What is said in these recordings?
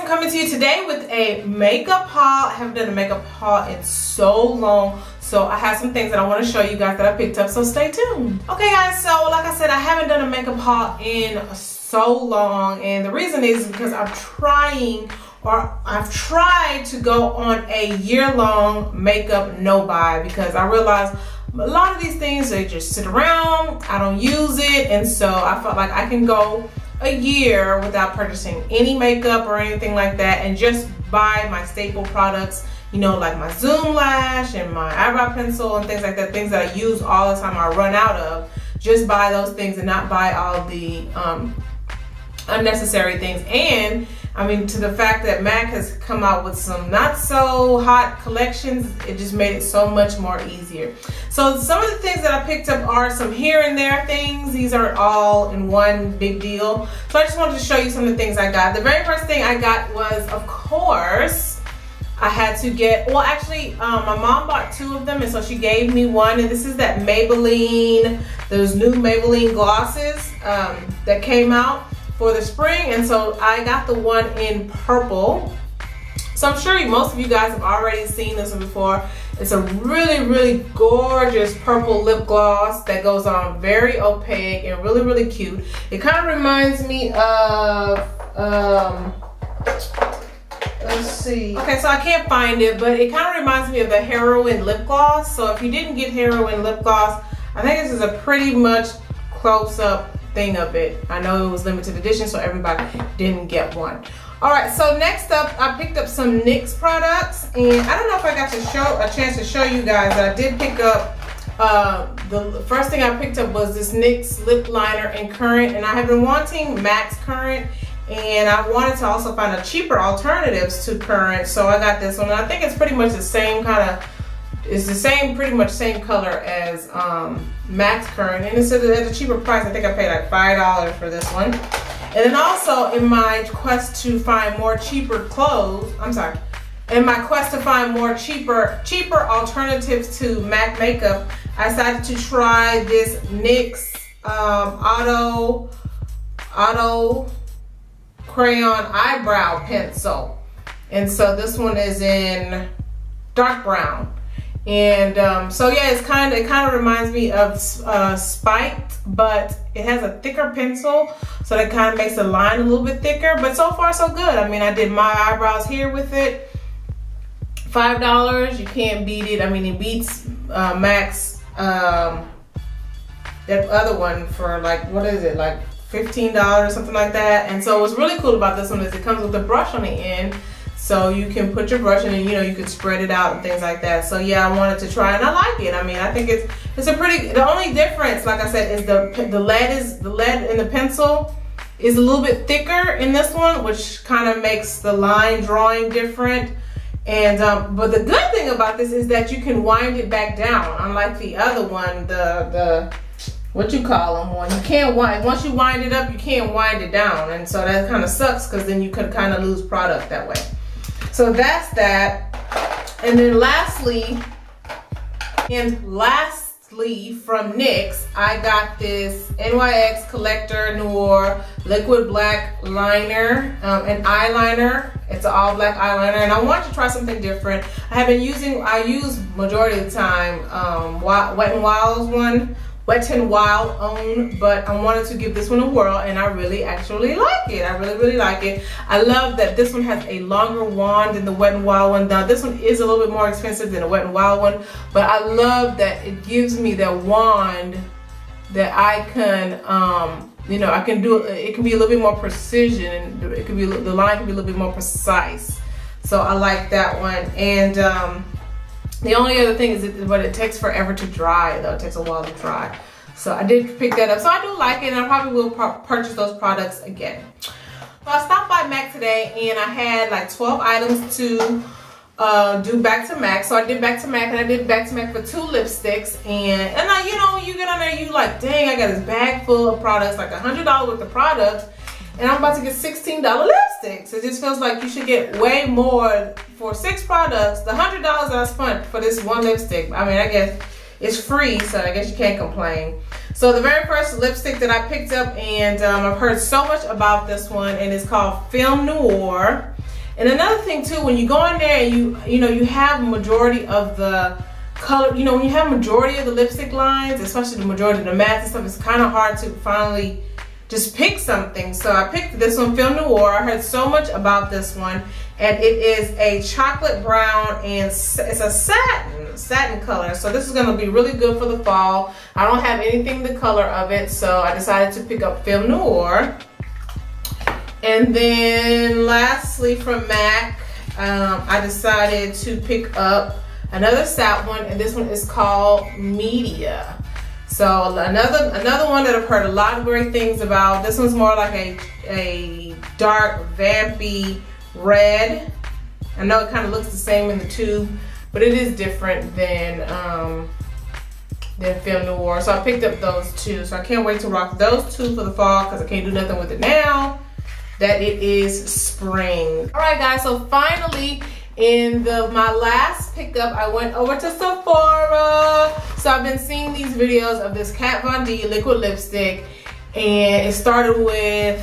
I'm coming to you today with a makeup haul. I haven't done a makeup haul in so long, so I have some things that I want to show you guys that I picked up, so stay tuned. Okay guys, so like I said, I haven't done a makeup haul in so long, and the reason is because I've tried to go on a year-long makeup no-buy, because I realized a lot of these things, they just sit around, I don't use it, and so I felt like I can go a year without purchasing any makeup or anything like that, and just buy my staple products, you know, like my Zoom Lash and my eyebrow pencil and things like that, things that I use all the time I run out of. Just buy those things and not buy all the unnecessary things. And I mean, to the fact that MAC has come out with some not so hot collections, it just made it so much more easier. So some of the things that I picked up are some here and there things. These are all in one big deal. So I just wanted to show you some of the things I got. The very first thing I got was, of course, I had to get, well actually, my mom bought two of them, and so she gave me one, and this is that Maybelline, those new Maybelline glosses that came out for the spring, and so I got the one in purple. So I'm sure most of you guys have already seen this one before. It's a really gorgeous purple lip gloss that goes on very opaque and really cute. It kind of reminds me of let's see. Okay, so I can't find it, but it kind of reminds me of the Heroin lip gloss. So if you didn't get Heroin lip gloss, I think this is a pretty much close-up thing of it. I know it was limited edition, so everybody didn't get one. All right, so next up, I picked up some NYX products, and I don't know if I got to show a chance to show you guys, but I did pick up the first thing I picked up was this NYX lip liner in Current, and I have been wanting NYX Current, and I wanted to also find a cheaper alternatives to Current, so I got this one. And I think it's pretty much the same kind of, it's the same, pretty much same color as NYX Current, and it's at a cheaper price. I think I paid like $5 for this one. And then also, in my quest to find more cheaper clothes, in my quest to find more cheaper alternatives to MAC makeup, I decided to try this NYX Auto Crayon Eyebrow Pencil. And so this one is in dark brown. And so yeah, it kind of reminds me of Spiked, but it has a thicker pencil, so that kind of makes the line a little bit thicker. But so far so good. I mean, I did my eyebrows here with it. $5, you can't beat it. I mean, it beats MAC's that other one for like, what is it, like $15 or something like that. And so what's really cool about this one is it comes with a brush on the end. So you can put your brush in and, you know, you can spread it out and things like that. So yeah, I wanted to try, and I like it. I mean, I think it's a pretty, the only difference, like I said, is the lead in the pencil is a little bit thicker in this one, which kind of makes the line drawing different. And but the good thing about this is that you can wind it back down, unlike the other one, the what you call them one. You can't wind, once you wind it up, you can't wind it down, and so that kind of sucks, because then you could kind of lose product that way. So that's that. And then lastly from NYX, I got this NYX Collector Noir liquid black liner and eyeliner. It's an all black eyeliner, and I wanted to try something different. I use majority of the time Wet n Wild own, but I wanted to give this one a whirl, and I really actually like it. I really like it. I love that this one has a longer wand than the Wet n Wild one. Now this one is a little bit more expensive than the Wet n Wild one, but I love that it gives me that wand that I can, you know, I can do. It can be a little bit more precision. It can be, the line can be a little bit more precise. So I like that one. And the only other thing is but it takes forever to dry, though. It takes a while to dry. So I did pick that up. So I do like it, and I probably will purchase those products again. So I stopped by MAC today, and I had like 12 items to do back to MAC. So I did back to MAC, and I did back to MAC for 2 lipsticks. And I, you know, when you get on there, you like, dang, I got this bag full of products, like $100 worth of products. And I'm about to get $16 lipsticks. It just feels like you should get way more for 6 products. The $100 that I spent for this one lipstick, I mean, I guess it's free, so I guess you can't complain. So the very first lipstick that I picked up, and I've heard so much about this one, and it's called Film Noir. And another thing too, when you go in there and you have majority of the color, when you have majority of the lipstick lines, especially the majority of the mattes and stuff, it's kind of hard to finally just pick something. So I picked this one, Film Noir. I heard so much about this one, and it is a chocolate brown, and it's a satin color. So this is going to be really good for the fall. I don't have anything the color of it, so I decided to pick up Film Noir. And then lastly from MAC, I decided to pick up another satin one, and this one is called Media. So another one that I've heard a lot of great things about. This one's more like a dark vampy red. I know it kind of looks the same in the tube, but it is different than Film Noir. So I picked up those two. So I can't wait to rock those two for the fall because I can't do nothing with it now that it is spring. All right, guys. So finally, in my last pickup, I went over to Sephora. So I've been seeing these videos of this Kat Von D liquid lipstick, and it started with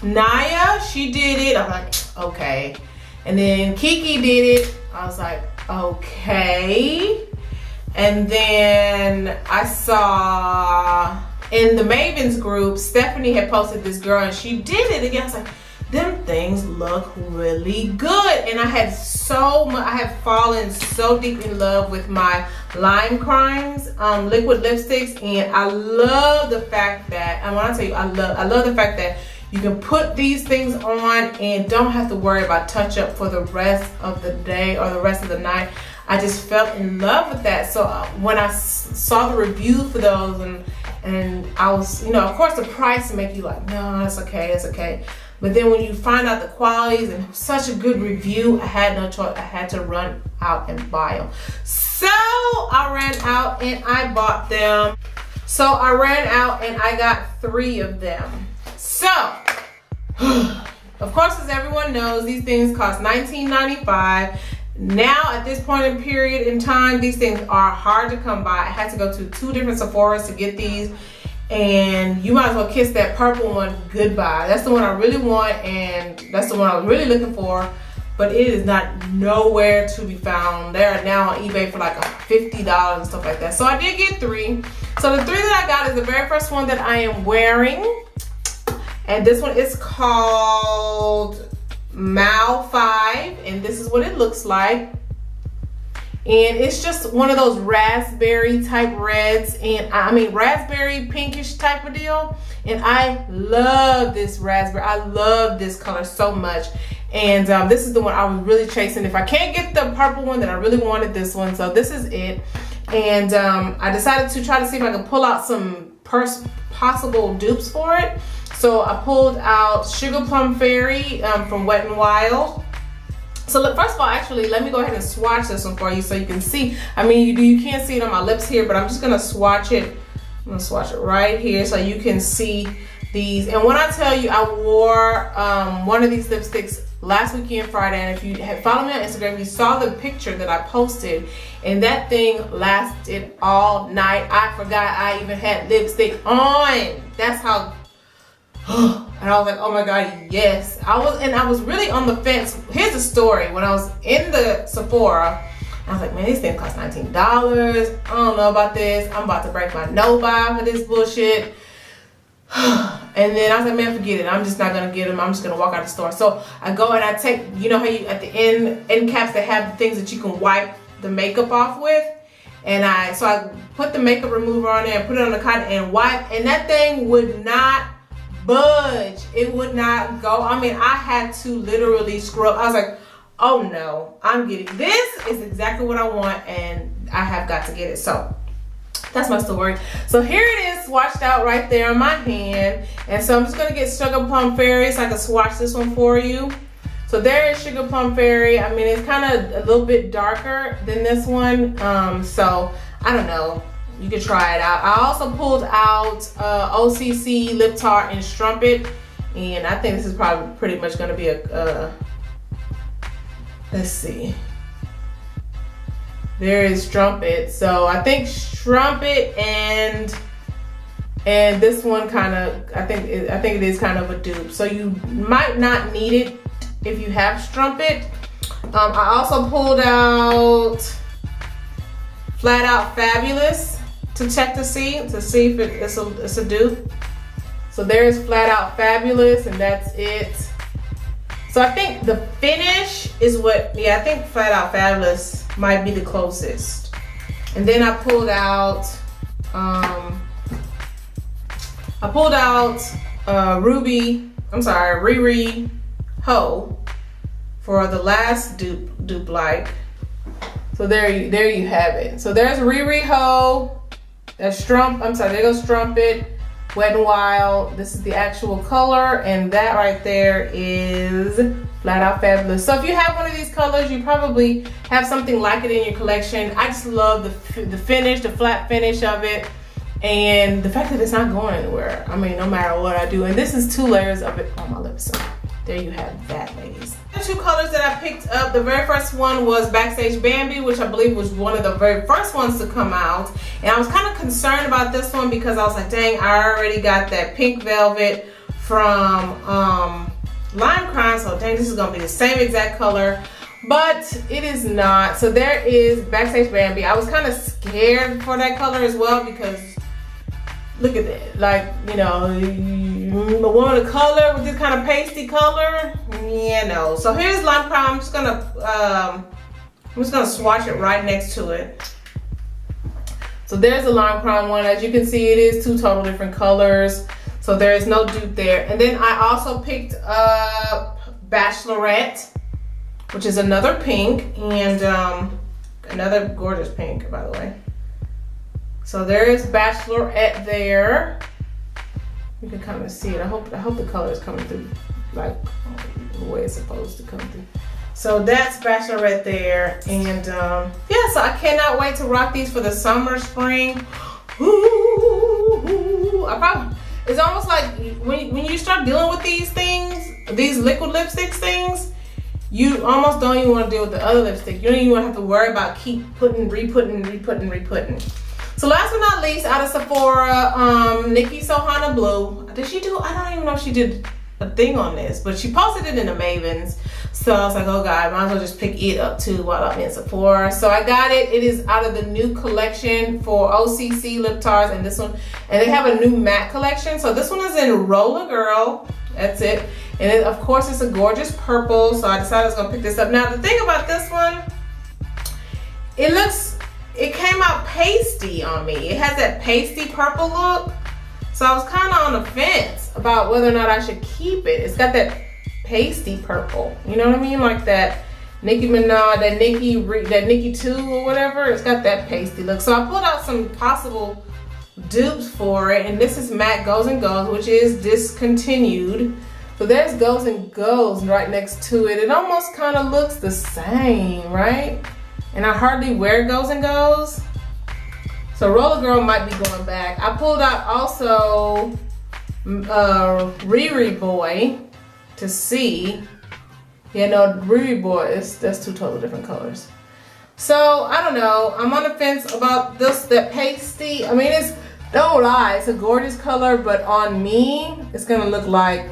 Naya. She did it. I'm like, okay. And then Kiki did it. I was like, okay. And then I saw in the Mavens group, Stephanie had posted this girl, and she did it again. I was like, them things look really good. And I had fallen so deep in love with my Lime Crimes liquid lipsticks, and I love the fact that, and when I tell you I love the fact that you can put these things on and don't have to worry about touch up for the rest of the day or the rest of the night. I just fell in love with that. So when I saw the review for those, and I was, of course the price make you like, no, it's okay, it's okay. But then when you find out the qualities and such a good review, I had no choice. I had to run out and buy them. So I ran out and I bought them. So I ran out and I got 3 of them. So, of course, as everyone knows, these things cost $19.95. Now, at this point in period in time, these things are hard to come by. I had to go to 2 different Sephoras to get these. And you might as well kiss that purple one goodbye. That's the one I really want, and that's the one I was really looking for, but it is not nowhere to be found. They are now on eBay for like $50 and stuff like that. So I did get 3. So the 3 that I got is the very first one that I am wearing, and this one is called Mal 5, and this is what it looks like. And it's just one of those raspberry type reds, and I mean raspberry pinkish type of deal. And I love this raspberry. I love this color so much. And this is the one I was really chasing. If I can't get the purple one, then I really wanted this one. So this is it. And I decided to try to see if I could pull out some possible dupes for it. So I pulled out Sugar Plum Fairy from Wet n Wild. So look, first of all, actually, let me go ahead and swatch this one for you so you can see. I mean, you can't see it on my lips here, but I'm just gonna swatch it. I'm gonna swatch it right here so you can see these. And when I tell you, I wore one of these lipsticks last weekend Friday, and if you had followed me on Instagram, you saw the picture that I posted, and that thing lasted all night. I forgot I even had lipstick on. That's how. And I was like, oh my God, yes. I was really on the fence. Here's the story. When I was in the Sephora, I was like, man, these things cost $19. I don't know about this. I'm about to break my no buy for this bullshit. And then I was like, man, forget it. I'm just not gonna get them. I'm just gonna walk out the store. So I go and I take, you know how you at the end caps they have the things that you can wipe the makeup off with. And I put the makeup remover on there and put it on the cotton and wipe, and that thing would not budge. It would not go. I mean, I had to literally scrub. I was like, oh no, I'm getting this. Is exactly what I want, and I have got to get it. So that's my story. So here it is, swatched out right there in my hand. And so I'm just gonna get Sugar Plum Fairy so I can swatch this one for you. So there is Sugar Plum Fairy. I mean, it's kind of a little bit darker than this one. So I don't know. You can try it out. I also pulled out OCC Lip Tart and Strumpet, and I think this is probably pretty much going to be a, let's see. There is Strumpet. So I think Strumpet and this one kind of, I think it is kind of a dupe. So you might not need it if you have strumpet. I also pulled out Flat Out Fabulous to check to see if it's a dupe. So there's Flat Out Fabulous, and that's it. So I think the finish is what, yeah, I think Flat Out Fabulous might be the closest. And then I pulled out Riri Ho for the last dupe like. So there you have it. So there's Riri Ho. That's there goes Strumpet, Wet n Wild. This is the actual color, and that right there is Flat Out Fabulous. So if you have one of these colors, you probably have something like it in your collection. I just love the finish, the flat finish of it, and the fact that it's not going anywhere. I mean, no matter what I do. And this is 2 layers of it on my lips. So there you have that, ladies. The 2 colors that I picked up, the very first one was Backstage Bambi, which I believe was one of the very first ones to come out. And I was kind of concerned about this one because I was like, dang, I already got that pink velvet from Lime Crime, so dang, this is gonna be the same exact color. But it is not. So there is Backstage Bambi. I was kind of scared for that color as well because look at that. Like, you know, the one with the color with this kind of pasty color. Yeah, no. So here's Lime Crime. I'm just gonna swatch it right next to it. So there's the Lime Crime one. As you can see, it is 2 total different colors. So there is no dupe there. And then I also picked up Bachlorette, which is another pink, and another gorgeous pink, by the way. So there is Bachlorette there. You can kind of see it. I hope the color is coming through like the way it's supposed to come through. So that's Bachlorette there, and yeah. So I cannot wait to rock these for the summer, spring. Ooh, it's almost like when you start dealing with these things, these liquid lipsticks things, you almost don't even want to deal with the other lipstick. You don't even want to have to worry about keep re-putting. So last but not least, out of Sephora, NYX Sohana Blue. Did she do? I don't even know if she did a thing on this, but she posted it in the Mavens. So I was like, oh God, might as well just pick it up too while I'm in Sephora. So I got it. It is out of the new collection for OCC Lip Tars, and this one, and they have a new matte collection. So this one is in Roller Girl. That's it. And then of course it's a gorgeous purple. So I decided I was gonna pick this up. Now the thing about this one, it came out pasty on me. It has that pasty purple look. So I was kind of on the fence about whether or not I should keep it. It's got that pasty purple. You know what I mean? Like that Nicki Minaj, that Nicki 2 or whatever. It's got that pasty look. So I pulled out some possible dupes for it. And this is Matte Goes and Goes, which is discontinued. So there's Goes and Goes right next to it. It almost kind of looks the same, right? And I hardly wear Goes and Goes. So Roller Girl might be going back. I pulled out also Riri Boy to see. Yeah, no, Riri Boy, that's 2 totally different colors. So I don't know. I'm on the fence about that pasty. I mean, don't lie, it's a gorgeous color, but on me, it's gonna look like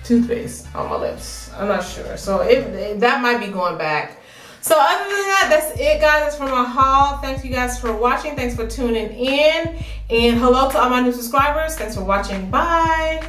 toothpaste on my lips. I'm not sure. So that might be going back. So other than that, that's it, guys. That's from my haul. Thanks you guys for watching. Thanks for tuning in. And hello to all my new subscribers. Thanks for watching. Bye.